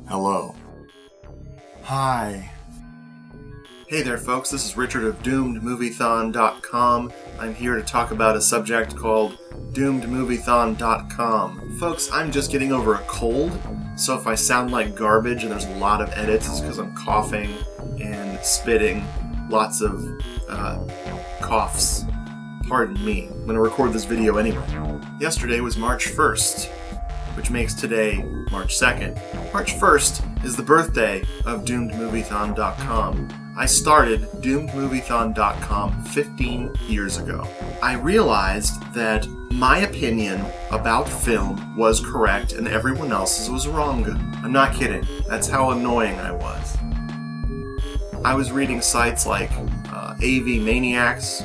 Hello. Hi. Hey there folks, this is Richard of DoomedMoviethon.com. I'm here to talk about a subject called DoomedMoviethon.com. Folks, I'm just getting over a cold, so if I sound like garbage and there's a lot of edits, it's because I'm coughing and spitting lots of coughs. Pardon me. I'm going to record this video anyway. Yesterday was March 1st, which makes today March 2nd. March 1st is the birthday of DoomedMoviethon.com. I started DoomedMoviethon.com 15 years ago. I realized that my opinion about film was correct and everyone else's was wrong. I'm not kidding. That's how annoying I was. I was reading sites like AV Maniacs,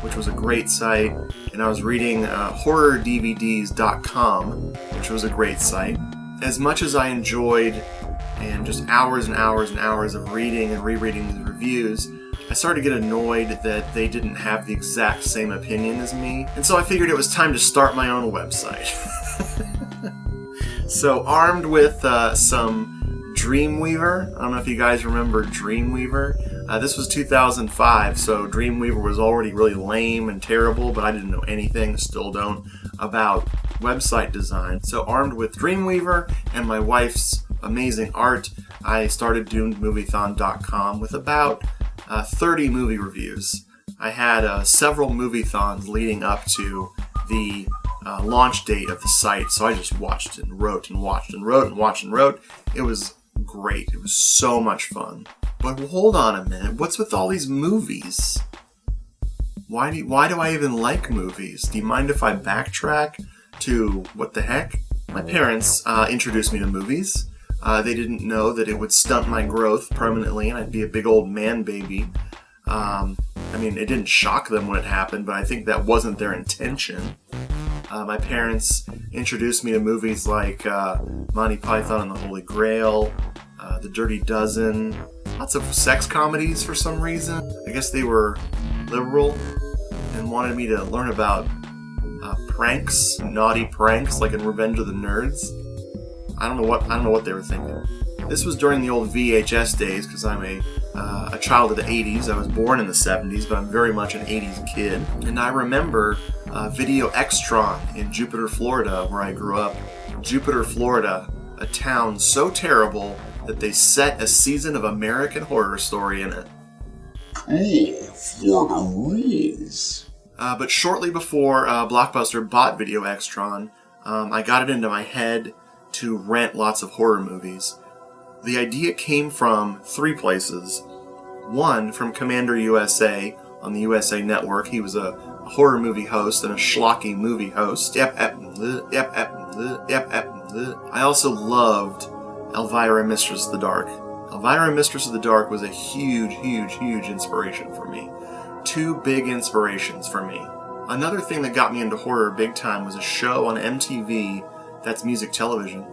which was a great site, and I was reading HorrorDVDs.com, which was a great site. As much as I enjoyed and just hours and hours and hours of reading and rereading these reviews, I started to get annoyed that they didn't have the exact same opinion as me, and so I figured it was time to start my own website. So armed with some Dreamweaver, I don't know if you guys remember Dreamweaver. This was 2005, so Dreamweaver was already really lame and terrible, but I didn't know anything, still don't, about website design. So armed with Dreamweaver and my wife's amazing art, I started DoomedMoviethon.com with about 30 movie reviews. I had several moviethons leading up to the launch date of the site, so I just watched and wrote and watched and wrote and watched and wrote. It was great. It was so much fun. But hold on a minute, what's with all these movies? Why do I even like movies? Do you mind if I backtrack to what the heck? My parents introduced me to movies. They didn't know that it would stunt my growth permanently and I'd be a big old man baby. I mean, it didn't shock them when it happened, but I think that wasn't their intention. My parents introduced me to movies like Monty Python and the Holy Grail, The Dirty Dozen, lots of sex comedies for some reason. I guess they were liberal and wanted me to learn about pranks, naughty pranks, like in Revenge of the Nerds. I don't know what they were thinking. This was during the old VHS days, because I'm a child of the 80s. I was born in the 70s, but I'm very much an 80s kid. And I remember Video Extron in Jupiter, Florida, where I grew up. Jupiter, Florida, a town so terrible that they set a season of American Horror Story in it. Cool, Florida rules. But shortly before Blockbuster bought Video Extron, I got it into my head to rent lots of horror movies. The idea came from three places. One, from Commander USA on the USA Network. He was a horror movie host and a schlocky movie host. I also loved Elvira, Mistress of the Dark. Elvira, Mistress of the Dark was a huge, huge, huge inspiration for me. Two big inspirations for me. Another thing that got me into horror big time was a show on MTV that's music television.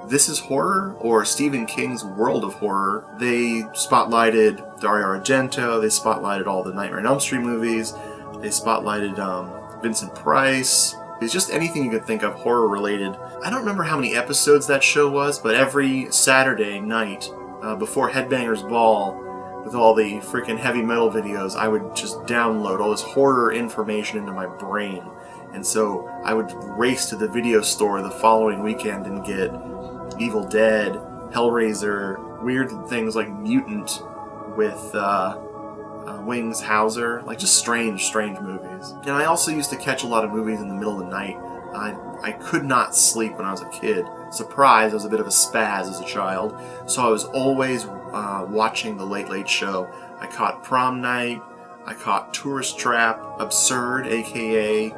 This Is Horror, or Stephen King's World of Horror. They spotlighted Dario Argento, they spotlighted all the Nightmare on Elm Street movies, they spotlighted Vincent Price. It's just anything you could think of horror related. I don't remember how many episodes that show was, but every Saturday night before Headbangers Ball, with all the freaking heavy metal videos, I would just download all this horror information into my brain. And so I would race to the video store the following weekend and get Evil Dead, Hellraiser, weird things like Mutant with Wings Hauser, like just strange movies. And I also used to catch a lot of movies in the middle of the night. I could not sleep when I was a kid. Surprise, I was a bit of a spaz as a child, so I was always watching The Late Late Show. I caught Prom Night, I caught Tourist Trap, Absurd, aka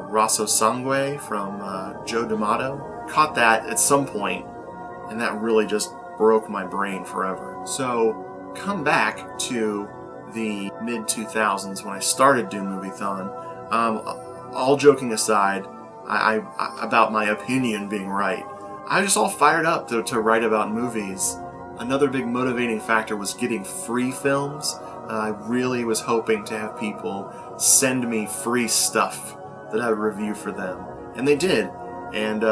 Rosso Sangue from Joe D'Amato. Caught that at some point, and that really just broke my brain forever. So, come back to the mid-2000s when I started Doomed Moviethon. All joking aside, I about my opinion being right, I was just all fired up to write about movies. Another big motivating factor was getting free films. I really was hoping to have people send me free stuff that I would review for them. And they did. And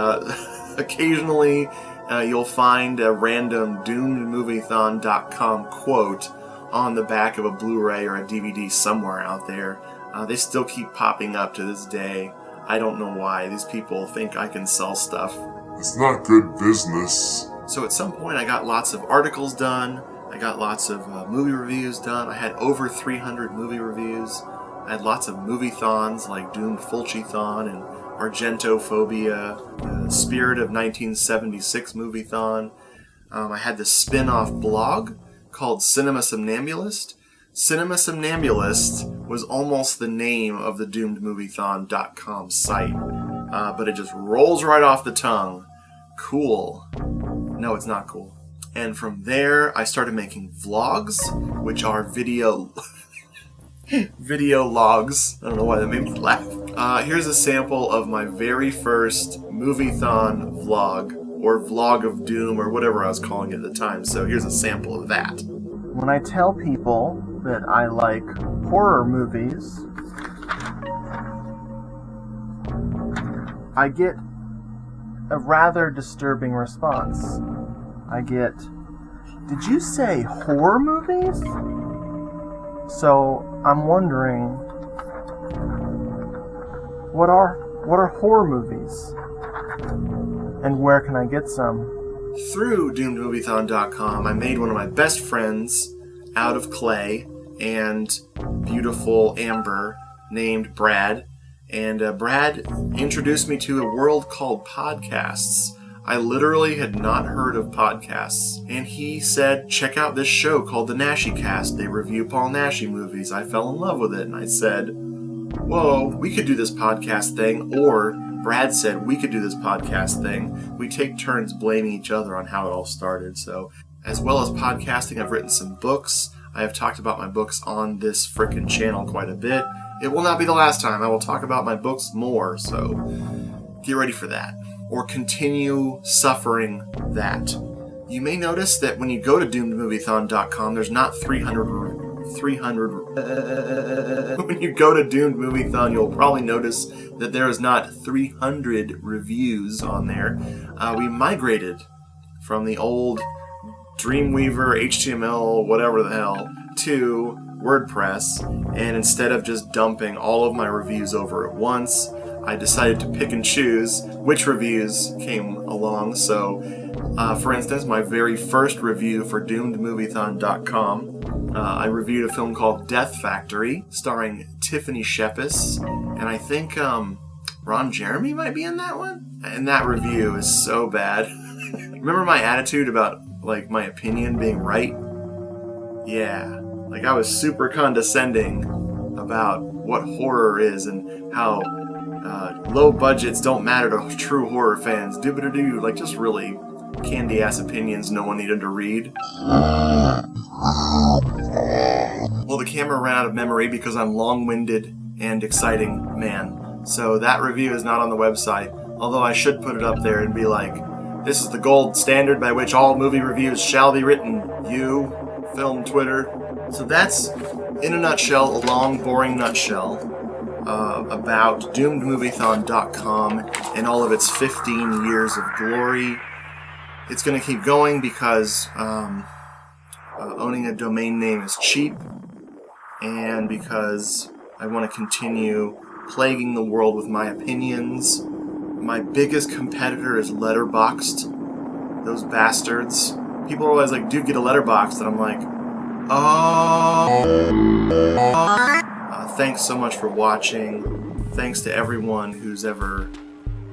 occasionally you'll find a random doomedmoviethon.com quote on the back of a Blu-ray or a DVD somewhere out there. They still keep popping up to this day. I don't know why. These people think I can sell stuff. It's not good business. So at some point I got lots of articles done. I got lots of movie reviews done. I had over 300 movie reviews. I had lots of movie-thons like Doomed Fulci-thon and Argentophobia, the Spirit of 1976 movie-thon. I had this spin-off blog called Cinema Somnambulist. Cinema Somnambulist was almost the name of the doomedmoviethon.com site, but it just rolls right off the tongue. Cool. No, it's not cool. And from there, I started making vlogs, which are video logs. I don't know why that made me laugh. Here's a sample of my very first Moviethon vlog, or Vlog of Doom, or whatever I was calling it at the time. So here's a sample of that. When I tell people that I like horror movies, I get a rather disturbing response. I get, "Did you say horror movies?" So I'm wondering, what are horror movies? And where can I get some? Through doomedmoviethon.com, I made one of my best friends out of clay and beautiful amber named Brad. And Brad introduced me to a world called podcasts. I literally had not heard of podcasts. And he said, check out this show called The Naschy Cast. They review Paul Naschy movies. I fell in love with it. And I said, whoa, we could do this podcast thing. Or Brad said, we could do this podcast thing. We take turns blaming each other on how it all started. So as well as podcasting, I've written some books. I have talked about my books on this frickin' channel quite a bit. It will not be the last time. I will talk about my books more, so get ready for that. Or continue suffering that. You may notice that when you go to doomedmoviethon.com, there's not 300. When you go to Doomed Moviethon, you'll probably notice that there is not 300 reviews on there. We migrated from the old Dreamweaver, HTML, whatever the hell, to WordPress, and instead of just dumping all of my reviews over at once, I decided to pick and choose which reviews came along. So, for instance, my very first review for doomedmoviethon.com, I reviewed a film called Death Factory, starring Tiffany Shepis, and I think Ron Jeremy might be in that one? And that review is so bad. Remember my attitude about, like, my opinion being right? Yeah. Like, I was super condescending about what horror is and how low budgets don't matter to true horror fans. Doo-ba-doo-doo. Like, just really candy-ass opinions no one needed to read. Well, the camera ran out of memory because I'm long-winded and exciting man. So that review is not on the website, although I should put it up there and be like, this is the gold standard by which all movie reviews shall be written. You, film Twitter. So that's, in a nutshell, a long, boring nutshell about doomedmoviethon.com and all of its 15 years of glory. It's going to keep going because owning a domain name is cheap, and because I want to continue plaguing the world with my opinions. My biggest competitor is Letterboxd. Those bastards. People are always like, dude, get a Letterboxd. And I'm like, thanks so much for watching. Thanks to everyone who's ever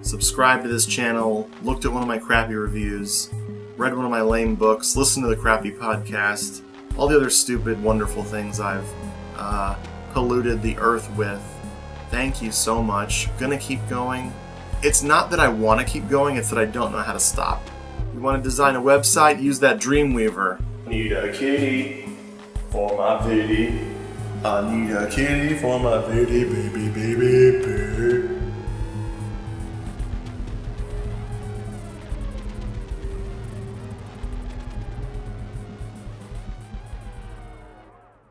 subscribed to this channel, looked at one of my crappy reviews, read one of my lame books, listened to the crappy podcast, all the other stupid, wonderful things I've polluted the earth with. Thank you so much. Gonna keep going. It's not that I want to keep going, it's that I don't know how to stop. You want to design a website? Use that Dreamweaver. Need a kitty for my kitty. I need a kitty for my kitty, baby, baby, baby.